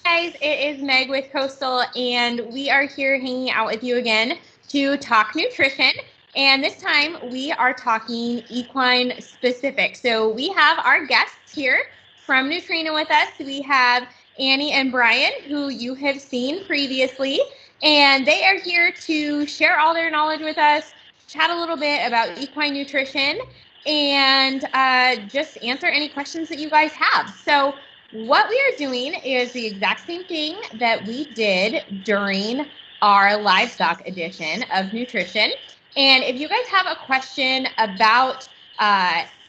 Guys, it is Meg with Coastal, and we are here hanging out with you again to talk nutrition. And this time we are talking equine specific. So we have our guests here from Nutrena with us. We have Annie and Brian, who you have seen previously, and they are here to share all their knowledge with us, chat a little bit about equine nutrition, and just answer any questions that you guys have. So what we are doing is the exact same thing that we did during our livestock edition of nutrition. And if you guys have a question about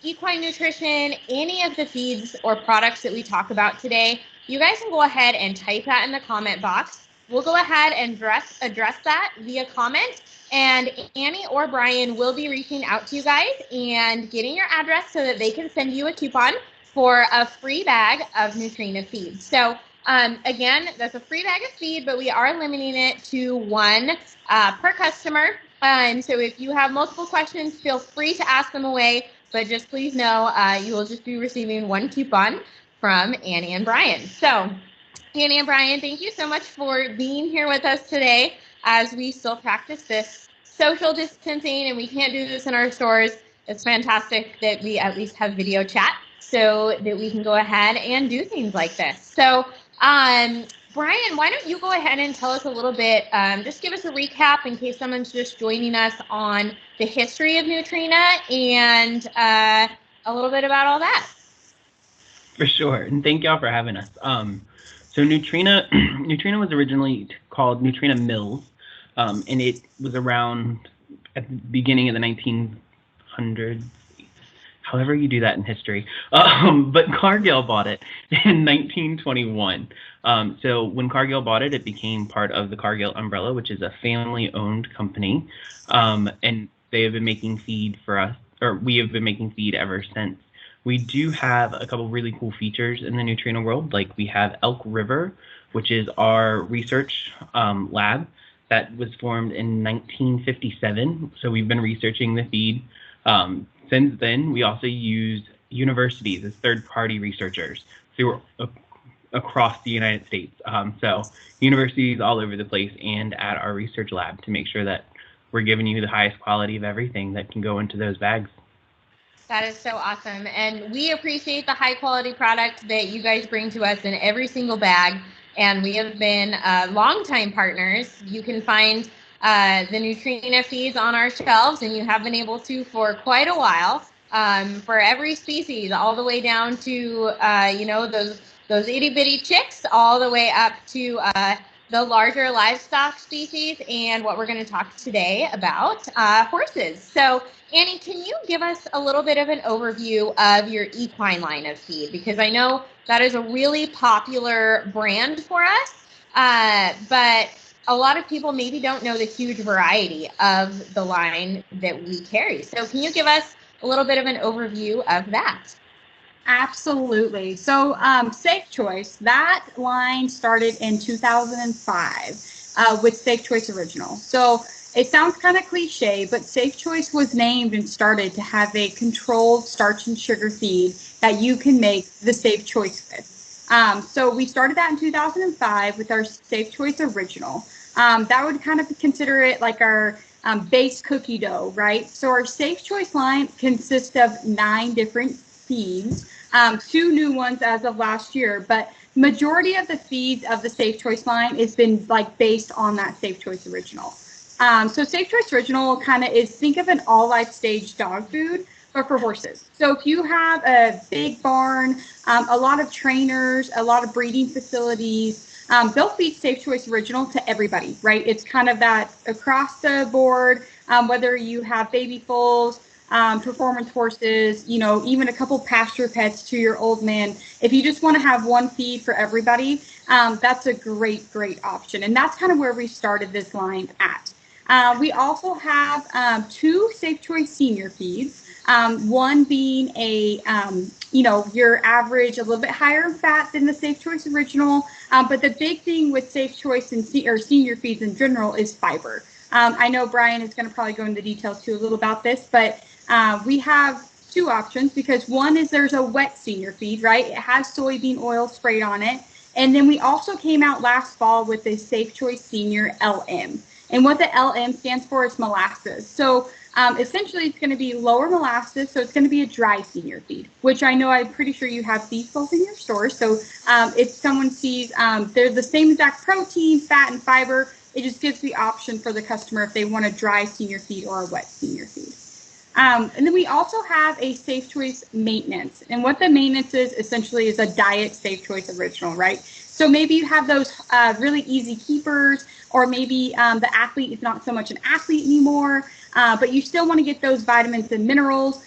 equine nutrition, any of the feeds or products that we talk about today, you guys can go ahead and type that in the comment box. We'll go ahead and address that via comment. And Annie or Brian will be reaching out to you guys and getting your address so that they can send you a coupon for a free bag of Nutrena feed. So again, that's a free bag of feed, but we are limiting it to one per customer. So if you have multiple questions, feel free to ask them away, but just please know you will just be receiving one coupon from Annie and Brian. So Annie and Brian, thank you so much for being here with us today as we still practice this social distancing and we can't do this in our stores. It's fantastic that we at least have video chat so that we can go ahead and do things like this. So, Brian, why don't you go ahead and tell us a little bit, just give us a recap in case someone's just joining us on the history of Nutrena and a little bit about all that. For sure, and thank y'all for having us. So Nutrena, Nutrena was originally called Nutrena Mills, and it was around at the beginning of the 1900s, however you do that in history. But Cargill bought it in 1921. So when Cargill bought it, it became part of the Cargill umbrella, which is a family-owned company, and they have been making feed for us, or we have been making feed ever since. We do have a couple really cool features in the Nutrena world, like we have Elk River, which is our research lab that was formed in 1957. So we've been researching the feed since then. We also use universities as third-party researchers. So we're across the United States. So universities all over the place and at our research lab to make sure that we're giving you the highest quality of everything that can go into those bags. That is so awesome. And we appreciate the high quality product that you guys bring to us in every single bag. And we have been longtime partners. You can find the Nutrena feeds on our shelves, and you have been able to for quite a while, for every species, all the way down to, those itty bitty chicks, all the way up to the larger livestock species, and what we're going to talk today about, horses. So Annie, can you give us a little bit of an overview of your equine line of feed? Because I know that is a really popular brand for us, but a lot of people maybe don't know the huge variety of the line that we carry. So can you give us a little bit of an overview of that? Absolutely. So Safe Choice, that line started in 2005 with Safe Choice Original. So it sounds kind of cliche, but Safe Choice was named and started to have a controlled starch and sugar feed that you can make the Safe Choice with. So we started that in 2005 with our Safe Choice Original. That would kind of consider it like our base cookie dough, right? So our Safe Choice line consists of 9 different feeds, 2 new ones as of last year, but majority of the feeds of the Safe Choice line has been like based on that Safe Choice Original. So Safe Choice Original kind of is, think of an all life stage dog food, but for horses. So if you have a big barn, a lot of trainers, a lot of breeding facilities, they'll feed Safe Choice Original to everybody, right? It's kind of that across the board, whether you have baby foals, performance horses, even a couple pasture pets to your old man. If you just want to have one feed for everybody, that's a great option. And that's kind of where we started this line at. We also have 2 Safe Choice senior feeds, one being a, your average, a little bit higher in fat than the Safe Choice Original. But the big thing with Safe Choice and senior feeds in general is fiber. I know Brian is going to probably go into detail too a little about this, but we have 2 options, because one is there's a wet senior feed, right? It has soybean oil sprayed on it. And then we also came out last fall with the Safe Choice Senior LM. And what the LM stands for is molasses. So essentially it's going to be lower molasses. So it's going to be a dry senior feed, which I know I'm pretty sure you have these both in your store. So if someone sees they're the same exact protein, fat, and fiber, it just gives the option for the customer if they want a dry senior feed or a wet senior feed. And then we also have a Safe Choice maintenance. And what the maintenance is essentially is a diet Safe Choice original, right? So maybe you have those really easy keepers, or maybe the athlete is not so much an athlete anymore, but you still want to get those vitamins and minerals.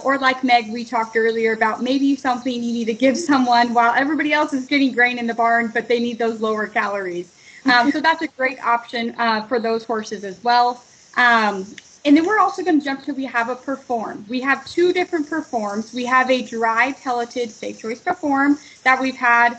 Or like Meg, we talked earlier about maybe something you need to give someone while everybody else is getting grain in the barn, but they need those lower calories. So that's a great option for those horses as well. And then we're also going to jump to, we have a Perform. We have two different Performs. We have a dry pelleted Safe Choice Perform that we've had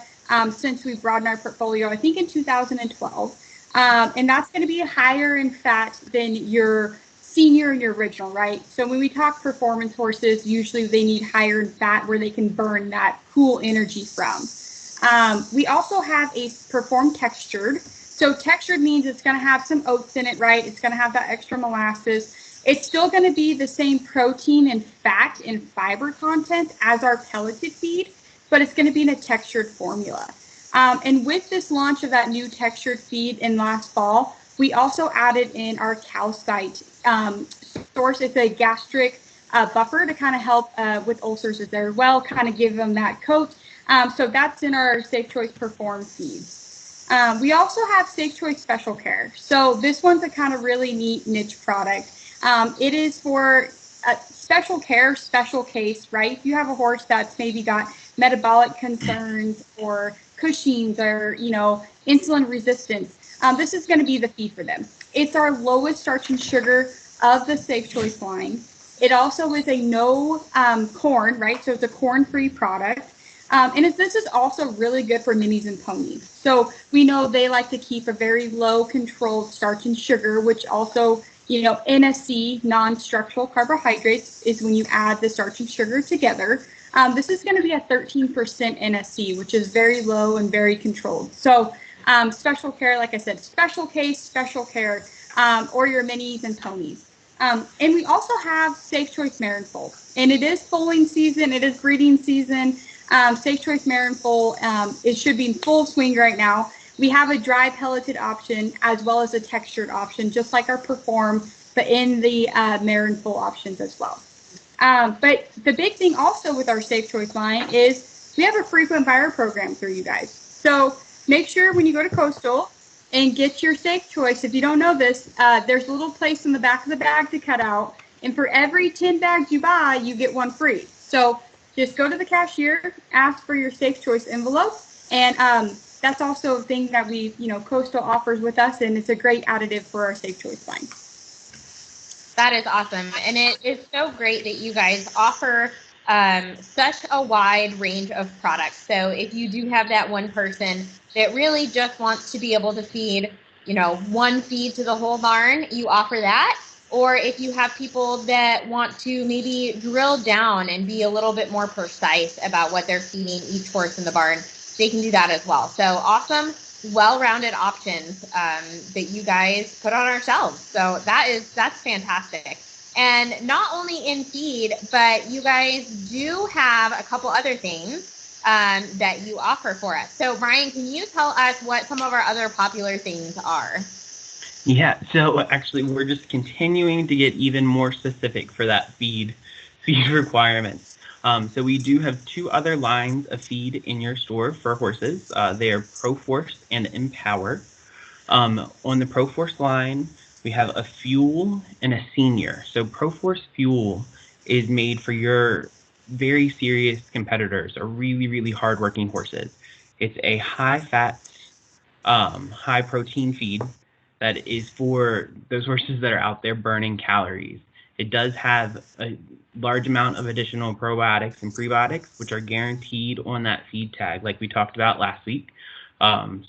since we broadened our portfolio, I think in 2012. And that's going to be higher in fat than your senior and your original, right? So when we talk performance horses, usually they need higher in fat where they can burn that cool energy from. We also have a Perform textured. So textured means it's going to have some oats in it, right? It's going to have that extra molasses. It's still going to be the same protein and fat and fiber content as our pelleted feed, but it's going to be in a textured formula. And with this launch of that new textured feed in last fall, we also added in our calcite source. It's a gastric buffer to kind of help with ulcers as well, kind of give them that coat. So that's in our Safe Choice Perform feeds. We also have Safe Choice Special Care. So this one's a kind of really neat niche product. It is for special care, special case, right? If you have a horse that's maybe got metabolic concerns or Cushing's or, insulin resistance, this is going to be the feed for them. It's our lowest starch and sugar of the Safe Choice line. It also is a no corn, right? So it's a corn-free product. And this is also really good for minis and ponies. So we know they like to keep a very low controlled starch and sugar, which also, NSC, non-structural carbohydrates, is when you add the starch and sugar together. This is going to be a 13% NSC, which is very low and very controlled. So special care, like I said, special case, special care, or your minis and ponies. And we also have Safe Choice Mare and Foal. And it is foaling season. It is breeding season. Safe Choice Mare and Foal, it should be in full swing right now. We have a dry pelleted option as well as a textured option, just like our Perform, but in the Mare and Foal options as well. But the big thing also with our Safe Choice line is we have a frequent buyer program through you guys. So make sure when you go to Coastal and get your Safe Choice, if you don't know this, there's a little place in the back of the bag to cut out. And for every 10 bags you buy, you get one free. So just go to the cashier, ask for your Safe Choice envelope, and that's also a thing that we, Coastal offers with us, and it's a great additive for our Safe Choice line. That is awesome, and it is so great that you guys offer such a wide range of products. So if you do have that one person that really just wants to be able to feed, one feed to the whole barn, you offer that. Or if you have people that want to maybe drill down and be a little bit more precise about what they're feeding each horse in the barn, they can do that as well. So awesome, well-rounded options that you guys put on our shelves. So that's fantastic. And not only in feed, but you guys do have a couple other things that you offer for us. So Brian, can you tell us what some of our other popular things are? Yeah, so actually we're just continuing to get even more specific for that feed requirements. So we do have two other lines of feed in your store for horses. They are ProForce and Empower. On the ProForce line, we have a Fuel and a Senior. So ProForce Fuel is made for your very serious competitors or really, really hardworking horses. It's a high-fat, high-protein feed that is for those horses that are out there burning calories. It does have a large amount of additional probiotics and prebiotics, which are guaranteed on that feed tag, like we talked about last week.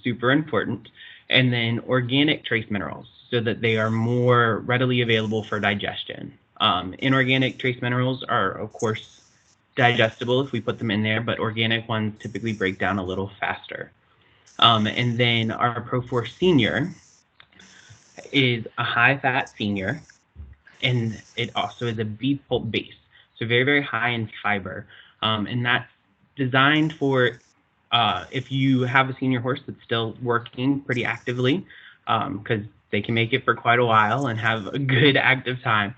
Super important. And then organic trace minerals, so that they are more readily available for digestion. Inorganic trace minerals are, of course, digestible if we put them in there, but organic ones typically break down a little faster. And then our Pro 4 Senior is a high-fat senior, and it also is a beef pulp base, so very, very high in fiber. And that's designed for if you have a senior horse that's still working pretty actively, because they can make it for quite a while and have a good active time.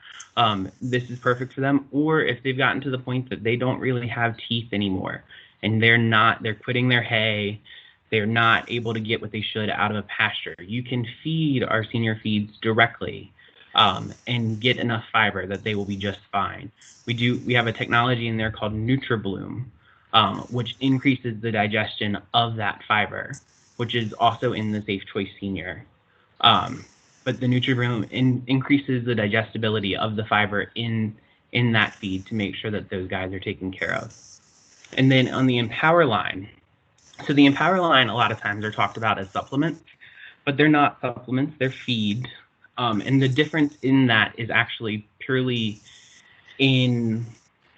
This is perfect for them. Or if they've gotten to the point that they don't really have teeth anymore, and they're quitting their hay, they're not able to get what they should out of a pasture, you can feed our senior feeds directly and get enough fiber that they will be just fine. We have a technology in there called NutriBloom, which increases the digestion of that fiber, which is also in the Safe Choice Senior. But the NutriBloom increases the digestibility of the fiber in that feed to make sure that those guys are taken care of. And then on the Empower line, so the Empower line a lot of times are talked about as supplements, but they're not supplements, they're feed. And the difference in that is actually purely in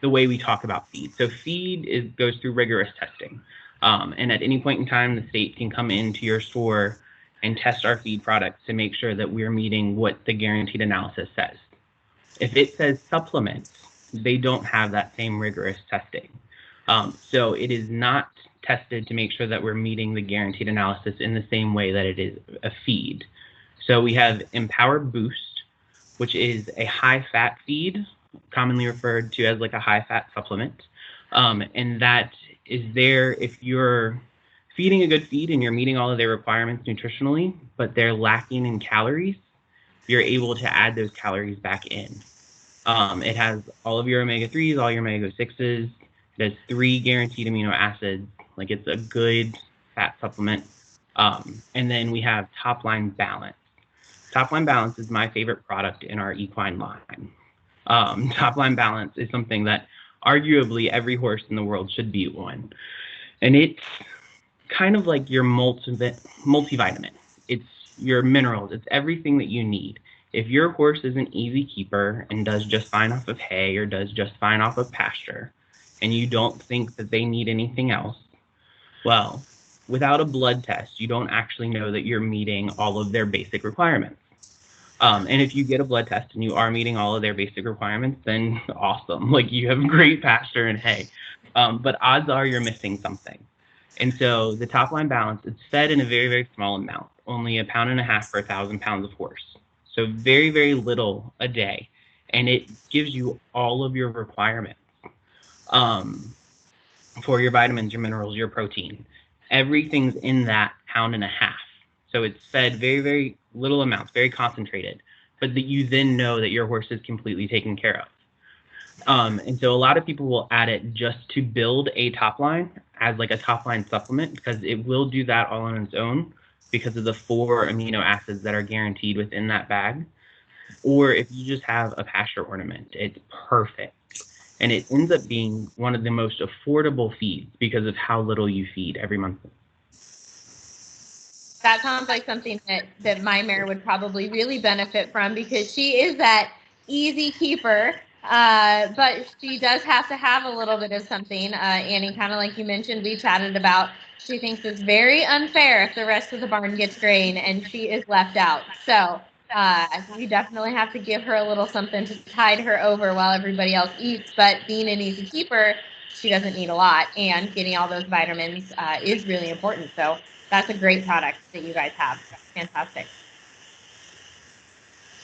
the way we talk about feed. So feed goes through rigorous testing. And at any point in time, the state can come into your store and test our feed products to make sure that we're meeting what the guaranteed analysis says. If it says supplements, they don't have that same rigorous testing. So it is not tested to make sure that we're meeting the guaranteed analysis in the same way that it is a feed. So we have Empower Boost, which is a high-fat feed, commonly referred to as like a high-fat supplement. And that is there if you're feeding a good feed and you're meeting all of their requirements nutritionally, but they're lacking in calories, you're able to add those calories back in. It has all of your omega-3s, all your omega-6s. It has 3 guaranteed amino acids. Like, it's a good fat supplement. And then we have Top Line Balance. Top Line Balance is my favorite product in our equine line. Top Line Balance is something that arguably every horse in the world should be on. And it's kind of like your multivitamin. It's your minerals. It's everything that you need. If your horse is an easy keeper and does just fine off of hay or does just fine off of pasture, and you don't think that they need anything else, well, without a blood test, you don't actually know that you're meeting all of their basic requirements. And if you get a blood test and you are meeting all of their basic requirements, then awesome. Like, you have great pasture and hay. But odds are you're missing something. And so the Top Line Balance is fed in a very, very small amount, only 1.5 pounds per 1,000 pounds of horse. So very, very little a day. And it gives you all of your requirements for your vitamins, your minerals, your protein. Everything's in that 1.5 pounds. So it's fed very, very little amounts, very concentrated, but that you then know that your horse is completely taken care of. And so a lot of people will add it just to build a top line as like a top line supplement, because it will do that all on its own because of the 4 amino acids that are guaranteed within that bag. Or if you just have a pasture ornament, it's perfect. And it ends up being one of the most affordable feeds because of how little you feed every month. That sounds like something that my mare would probably really benefit from, because she is that easy keeper, but she does have to have a little bit of something. Annie, kind of like you mentioned, we chatted about, she thinks it's very unfair if the rest of the barn gets grain and she is left out. So we definitely have to give her a little something to tide her over while everybody else eats. But being an easy keeper, she doesn't need a lot, and getting all those vitamins is really important. So that's a great product that you guys have. Fantastic.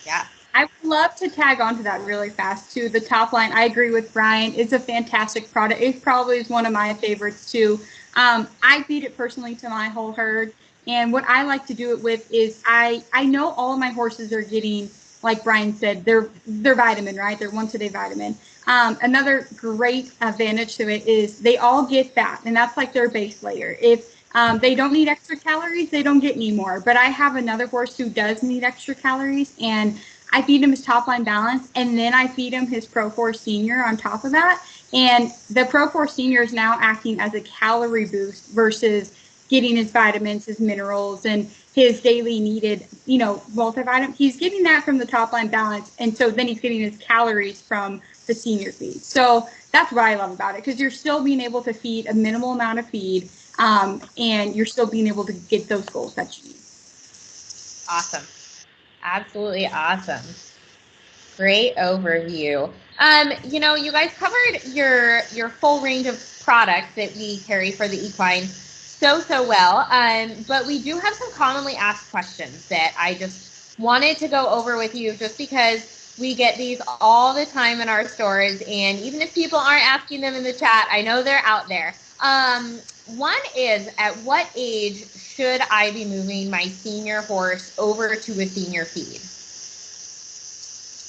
Yeah. I would love to tag onto that really fast too. The Top Line, I agree with Brian. It's a fantastic product. It probably is one of my favorites too. I feed it personally to my whole herd. And what I like to do it with is I know all of my horses are getting, like Brian said, their vitamin, right? Their once-a-day vitamin. Another great advantage to it is they all get that, and that's like their base layer. If they don't need extra calories, they don't get any more. But I have another horse who does need extra calories, and I feed him his Top Line Balance, and then I feed him his Pro 4 Senior on top of that. And the Pro 4 Senior is now acting as a calorie boost versus getting his vitamins, his minerals, and his daily needed, multivitamin. He's getting that from the Top Line Balance, and so then he's getting his calories from the senior feed. So that's what I love about it, because you're still being able to feed a minimal amount of feed. and you're still being able to get those goals that you need. Awesome. Absolutely awesome. Great overview. You guys covered your full range of products that we carry for the equine so well. But we do have some commonly asked questions that I just wanted to go over with you, just because we get these all the time in our stores, and even if people aren't asking them in the chat, I know they're out there. One is, at what age should I be moving my senior horse over to a senior feed?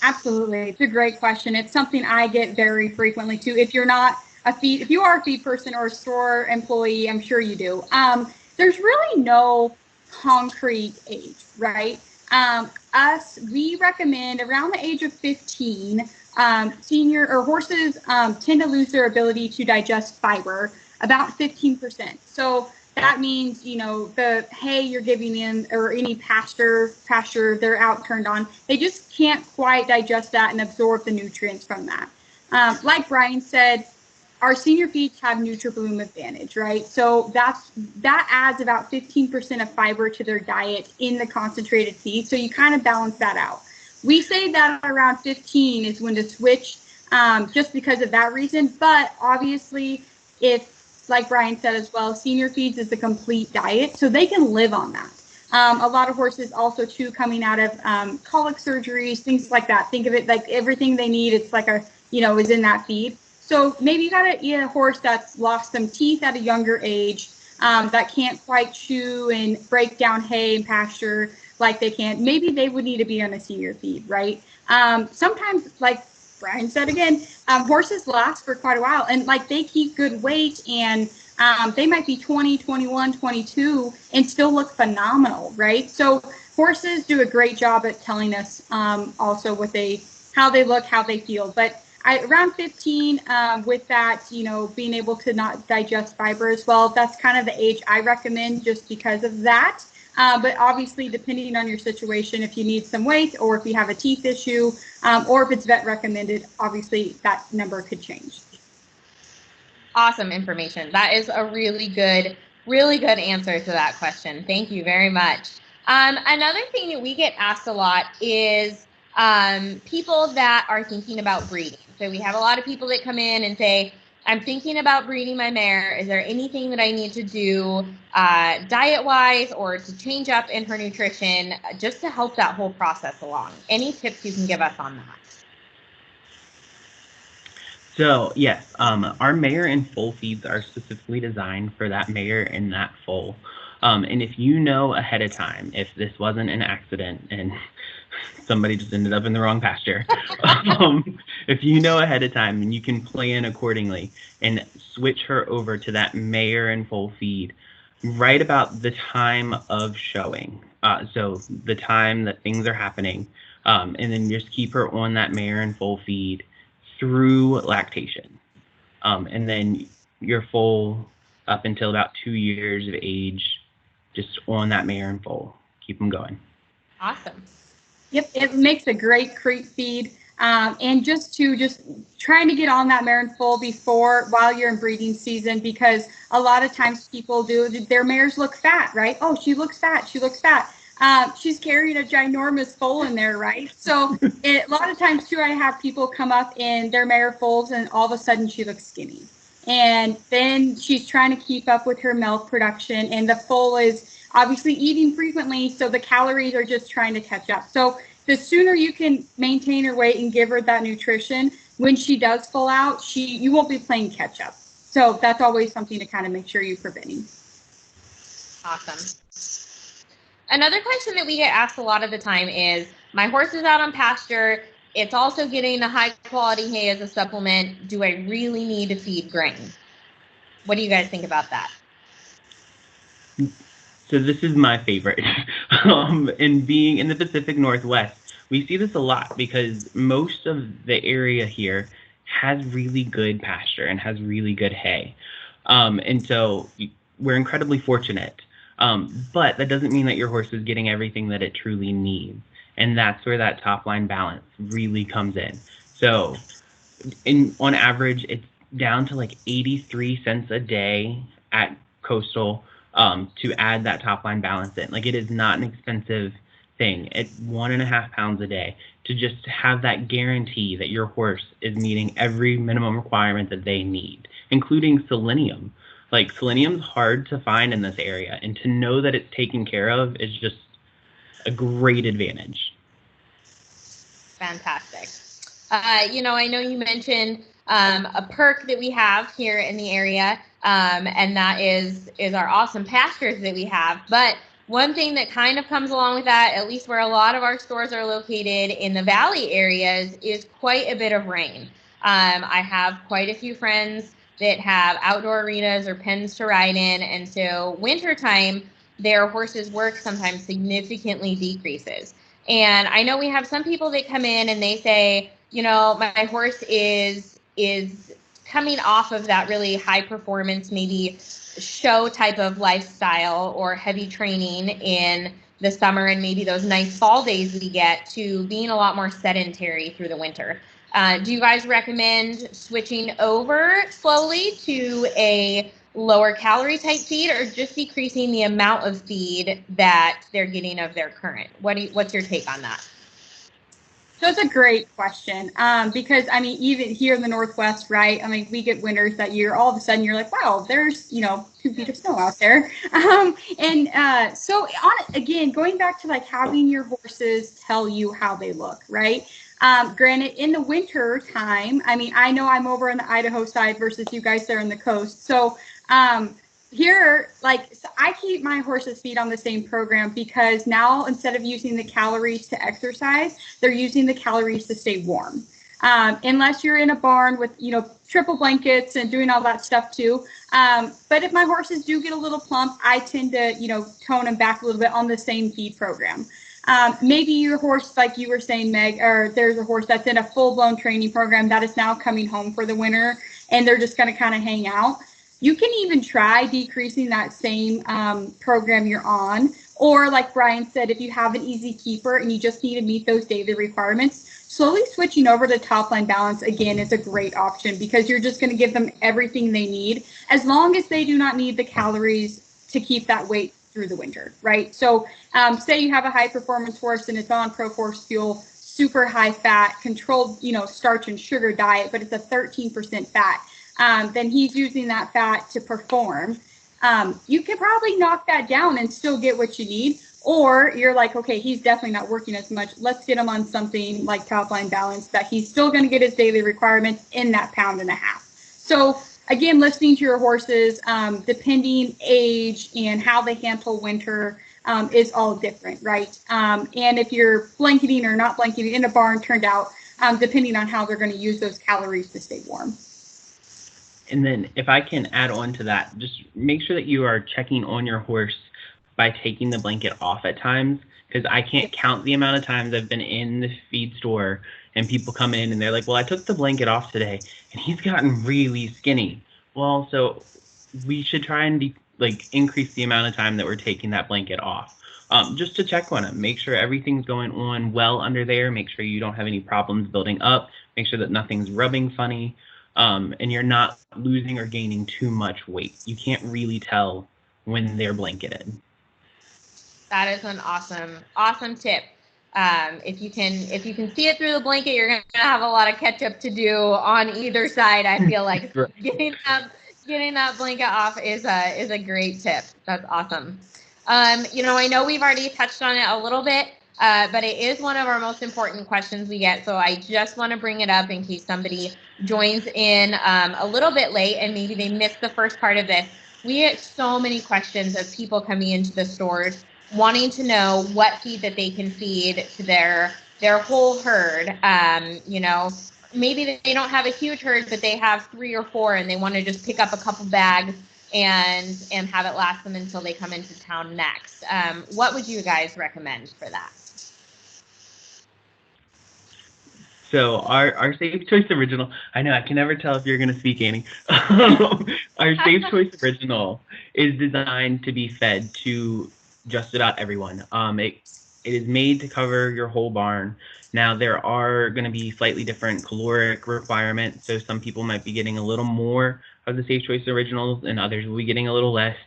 Absolutely. It's a great question. It's something I get very frequently too. If you are a feed person or a store employee, I'm sure you do. There's really no concrete age, right? We recommend around the age of 15. Senior or horses tend to lose their ability to digest fiber about 15%. So that means, the hay you're giving them or any pasture they're out turned on, they just can't quite digest that and absorb the nutrients from that. Like Brian said, our senior feeds have NutriBloom Advantage, right? So that adds about 15% of fiber to their diet in the concentrated feed. So you kind of balance that out. We say that around 15 is when to switch, just because of that reason. But obviously, if, like Brian said as well, senior feeds is a complete diet, so they can live on that. A lot of horses also too, coming out of colic surgeries, things like that. Think of it like everything they need, it's like is in that feed. So maybe you got a horse that's lost some teeth at a younger age, that can't quite chew and break down hay and pasture like they can. Maybe they would need to be on a senior feed, right? Sometimes, like Brian said again, horses last for quite a while, and like they keep good weight, and they might be 20, 21, 22 and still look phenomenal, right? So horses do a great job at telling us also how they look, how they feel. But around 15, with that, being able to not digest fiber as well, that's kind of the age I recommend, just because of that. But obviously, depending on your situation, if you need some weight or if you have a teeth issue, or if it's vet recommended, obviously that number could change. Awesome information. That is a really good answer to that question. Thank you very much. Another thing that we get asked a lot is people that are thinking about breeding. So we have a lot of people that come in and say, I'm thinking about breeding my mare. Is there anything that I need to do diet-wise or to change up in her nutrition just to help that whole process along? Any tips you can give us on that? So yes, our mare and foal feeds are specifically designed for that mare and that foal. And if you know ahead of time, if this wasn't an accident and somebody just ended up in the wrong pasture, if you know ahead of time, and you can plan accordingly and switch her over to that mare and foal feed right about the time of showing. So the time that things are happening, and then just keep her on that mare and foal feed through lactation. And then your foal up until about 2 years of age, just on that mare and foal. Keep them going. Awesome. Yep, it makes a great creep feed. And just trying to get on that mare and foal while you're in breeding season, because a lot of times people their mares look fat, right? Oh, she looks fat. She's carrying a ginormous foal in there, right? So a lot of times too, I have people come up in their mare foals and all of a sudden she looks skinny. And then she's trying to keep up with her milk production, and the foal is obviously eating frequently, so the calories are just trying to catch up. So the sooner you can maintain her weight and give her that nutrition, when she does full out, you won't be playing catch up. So that's always something to kind of make sure you're preventing. Awesome. Another question that we get asked a lot of the time is, my horse is out on pasture. It's also getting a high quality hay as a supplement. Do I really need to feed grain? What do you guys think about that? So this is my favorite. And being in the Pacific Northwest, we see this a lot because most of the area here has really good pasture and has really good hay. And so we're incredibly fortunate. But that doesn't mean that your horse is getting everything that it truly needs. And that's where that top line balance really comes in. So on average, it's down to like 83 cents a day at Coastal to add that top line balance in. Like, it is not an expensive thing at 1.5 pounds a day to just have that guarantee that your horse is meeting every minimum requirement that they need, including selenium. Like, selenium's hard to find in this area, and to know that it's taken care of is just a great advantage. Fantastic. I know you mentioned a perk that we have here in the area, and that is our awesome pastures that we have. But one thing that kind of comes along with that, at least where a lot of our stores are located in the valley areas, is quite a bit of rain. I have quite a few friends that have outdoor arenas or pens to ride in, and so wintertime, their horses' work sometimes significantly decreases. And I know we have some people that come in and they say, my horse is coming off of that really high performance, maybe show type of lifestyle or heavy training in the summer and maybe those nice fall days we get, to being a lot more sedentary through the winter. Do you guys recommend switching over slowly to a lower calorie type feed, or just decreasing the amount of feed that they're getting of their current? What's your take on that? So it's a great question, because even here in the Northwest, right? We get winters that year. All of a sudden, you're like, wow, there's 2 feet of snow out there. So again, going back to like having your horses tell you how they look, right? Granted, in the winter time, I know I'm over on the Idaho side versus you guys there on the coast. So here, so I keep my horses' feet on the same program, because now instead of using the calories to exercise, they're using the calories to stay warm. Unless you're in a barn with, triple blankets and doing all that stuff too. But if my horses do get a little plump, I tend to, tone them back a little bit on the same feed program. Maybe your horse, like you were saying, Meg, or there's a horse that's in a full-blown training program that is now coming home for the winter, and they're just going to kind of hang out. You can even try decreasing that same program you're on. Or like Brian said, if you have an easy keeper and you just need to meet those daily requirements, slowly switching over to top line balance, again, is a great option, because you're just going to give them everything they need, as long as they do not need the calories to keep that weight through the winter, right? So say you have a high performance horse and it's on Pro Force Fuel, super high fat, controlled, starch and sugar diet, but it's a 13% fat. Then he's using that fat to perform. You could probably knock that down and still get what you need. Or you're like, okay, he's definitely not working as much. Let's get him on something like top line balance that he's still going to get his daily requirements in that 1.5 pounds. So again, listening to your horses, depending age and how they handle winter, is all different, right? And if you're blanketing or not blanketing in a barn, turned out, depending on how they're going to use those calories to stay warm. And then if I can add on to that, just make sure that you are checking on your horse by taking the blanket off at times, because I can't count the amount of times I've been in the feed store and people come in and they're like, well, I took the blanket off today and he's gotten really skinny. Well, so we should try and increase the amount of time that we're taking that blanket off, just to check on him, make sure everything's going on well under there, make sure you don't have any problems building up, make sure that nothing's rubbing funny. And you're not losing or gaining too much weight. You can't really tell when they're blanketed. That is an awesome tip. If you can see it through the blanket, you're going to have a lot of catch up to do on either side. I feel like Right. getting that blanket off is a great tip. That's awesome. I know we've already touched on it a little bit, but it is one of our most important questions we get. So I just want to bring it up in case somebody joins in a little bit late and maybe they missed the first part of this. We get so many questions of people coming into the stores wanting to know what feed that they can feed to their whole herd. Maybe they don't have a huge herd, but they have 3 or 4 and they want to just pick up a couple bags and have it last them until they come into town next. What would you guys recommend for that? So our Safe Choice Original, I know I can never tell if you're going to speak, Annie. Our Safe Choice Original is designed to be fed to just about everyone. It is made to cover your whole barn. Now, there are going to be slightly different caloric requirements, so some people might be getting a little more of the Safe Choice Originals and others will be getting a little less.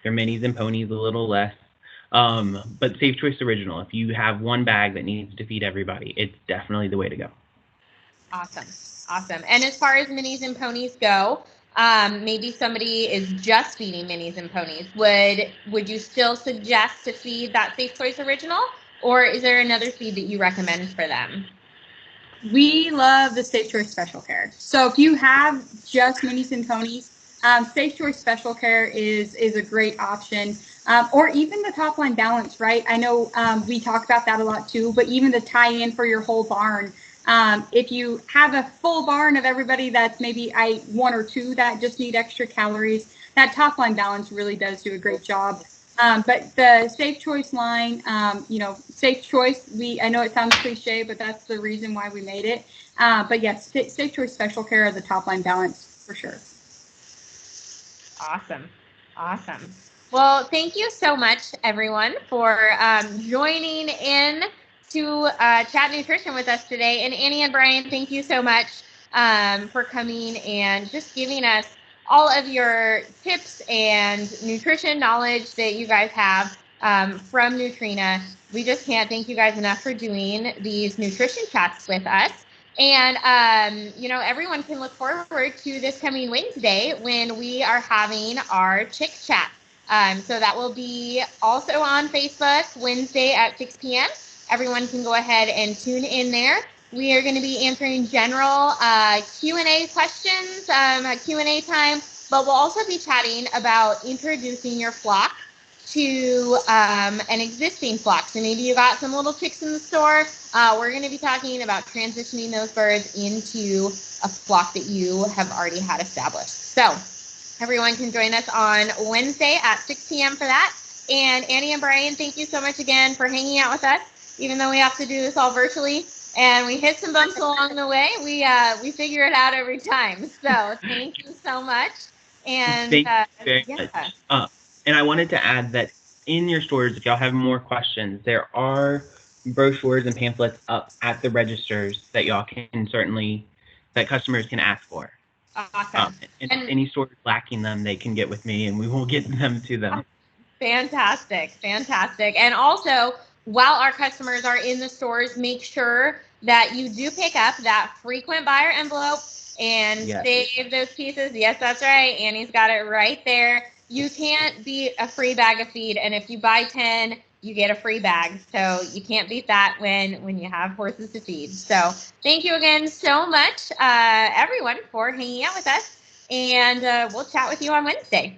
Their minis and ponies a little less. But Safe Choice Original, if you have one bag that needs to feed everybody, it's definitely the way to go. Awesome. Awesome. And as far as minis and ponies go, maybe somebody is just feeding minis and ponies. Would you still suggest to feed that Safe Choice Original, or is there another feed that you recommend for them? We love the Safe Choice Special Care. So if you have just minis and ponies, Safe Choice Special Care is a great option. Or even the top line balance, right? I know we talk about that a lot too, but even the tie-in for your whole barn. If you have a full barn of everybody that's maybe one or two that just need extra calories, that top line balance really does do a great job. But the Safe Choice line, Safe Choice, I know it sounds cliche, but that's the reason why we made it. But yes, Safe Choice Special Care of the top line balance for sure. Awesome. Awesome. Well, thank you so much, everyone, for joining in to Chat Nutrition with us today. And Annie and Brian, thank you so much for coming and just giving us all of your tips and nutrition knowledge that you guys have from Nutrena. We just can't thank you guys enough for doing these nutrition chats with us. And, everyone can look forward to this coming Wednesday when we are having our Chick Chat. So that will be also on Facebook Wednesday at 6 p.m. Everyone can go ahead and tune in there. We are going to be answering general Q&A questions, Q&A time, but we'll also be chatting about introducing your flock to an existing flock. So maybe you got some little chicks in the store. We're going to be talking about transitioning those birds into a flock that you have already had established. So everyone can join us on Wednesday at 6 p.m. for that. And Annie and Brian, thank you so much again for hanging out with us, even though we have to do this all virtually. And we hit some bumps along the way. We figure it out every time. So thank you so much. And Thank you very much. And I wanted to add that in your stores, if y'all have more questions, there are brochures and pamphlets up at the registers that y'all can that customers can ask for. Awesome. And if any store is lacking them, they can get with me and we will get them to them. Fantastic. And also, while our customers are in the stores, make sure that you do pick up that frequent buyer envelope and save those pieces. Yes, that's right. Annie's got it right there. You can't beat a free bag of feed, and if you buy 10, you get a free bag. So you can't beat that when you have horses to feed. So thank you again so much, everyone, for hanging out with us, and we'll chat with you on Wednesday.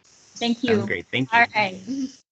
Thank you. Sounds great. Thank you. All right.